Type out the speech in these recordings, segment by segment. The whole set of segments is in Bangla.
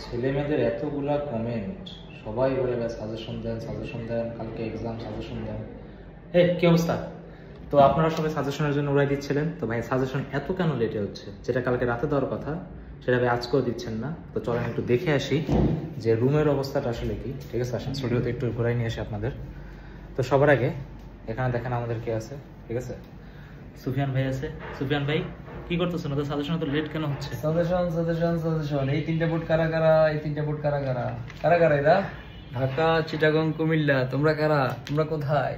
ছেলে মেয়েদের এতগুলা কমেন্ট, সবাই বলে সাজেশন দেন সাজেশন দেন, কালকে এক্সাম সাজেশন দেন। কি অবস্থা? তো আপনারা সবাই সাজেশনের জন্য উড়াই দিচ্ছিলেন, তো ভাই সাজেশন এত কেন লেটে হচ্ছে? যেটা কালকে রাতে দেওয়ার কথা সেটা ভাই আজকেও দিচ্ছেন না। তো চলেন একটু দেখে আসি যে রুমের অবস্থাটা আসলে কি। ঠিক আছে, আসেন স্টুডিওতে একটু ঘুরাই নিয়ে আসি আপনাদের। তো সবার আগে এখানে দেখেন আমাদের কে আছে। ঠিক আছে, সুফিয়ান ভাই আছে। সুফিয়ান ভাই কি করতেছেন? ওদের সাজেশন তো লেট কেন হচ্ছে? সাজেশন সাজেশন সাজেশন এই তিনটা বোর্ড কারা কারা? এই তিনটা বোর্ড কারা কারা? কারা কারা এরা? ঢাকা, চিটাগং, কুমিল্লা। তোমরা কারা? তোমরা কোথায়?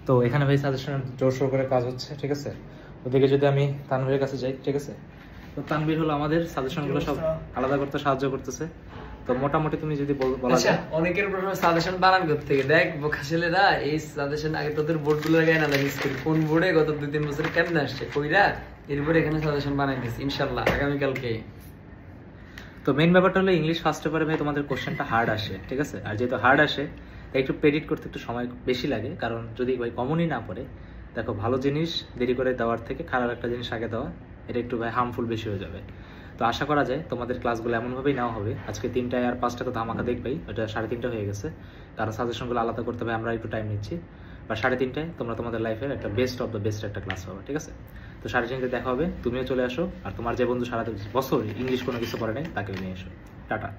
তো এখানে ভাই সাজেশনের জোর শোর করে কাজ হচ্ছে। ঠিক আছে, ওদিকে যদি আমি তানভীরের কাছে যাই। ঠিক আছে, তো তানভীর হলো আমাদের সাজেশনগুলো সব আলাদা করতে সাহায্য করতেছে। তো মোটামুটি তুমি যদি বলা আচ্ছা, অনেকের প্রশ্ন সাজেশন বানান করতে থেকে দেখ বোকা ছেলেরা এই সাজেশন আগে তোদের বোর্ড গুলো আগে অ্যানালাইসিস করি কোন বোর্ডে গত 2-3 বছরে কেমনে আসছে কইরা এরপরে এখানে সাজেশন বানাই দিছি ইনশাআল্লাহ আগামীকালকে। তো মেইন ব্যাপারটা হলো ইংলিশ ফার্স্ট পেপারে ভাই তোমাদের কোশ্চেনটা হার্ড আসে। ঠিক আছে, আর যেহেতু হার্ড আসে তাই একটু প্রেডিক্ট করতে একটু সময় বেশি লাগে। কারণ যদি ভাই কমনই না পড়ে, দেখো ভালো জিনিস দেরি করে দেওয়ার থেকে খারাপ একটা জিনিস আগে দেওয়া, এটা একটু ভাই হার্মফুল বেশি হয়ে যাবে। তো আশা করা যায় তোমাদের ক্লাসগুলো এমনভাবেই নেওয়া হবে। আজকে 3টায় আর 5টা তো ধামাকা দেখবেই, ওটা 3:30 হয়ে গেছে। কারণ সাজেশনগুলো আলাদা করতে হবে, আমরা একটু টাইম নিচ্ছি। বা 3:30টায় তোমরা তোমাদের লাইফের একটা বেস্ট অফ দ্য বেস্ট একটা ক্লাস পাবে। ঠিক আছে, তো 3:30টায় দেখা হবে। তুমিও চলে আসো, আর তোমার যে বন্ধু সারা বছর ইংলিশ কোনো কিছু পড়ে নাই তাকেও নিয়ে এসো। টাটা।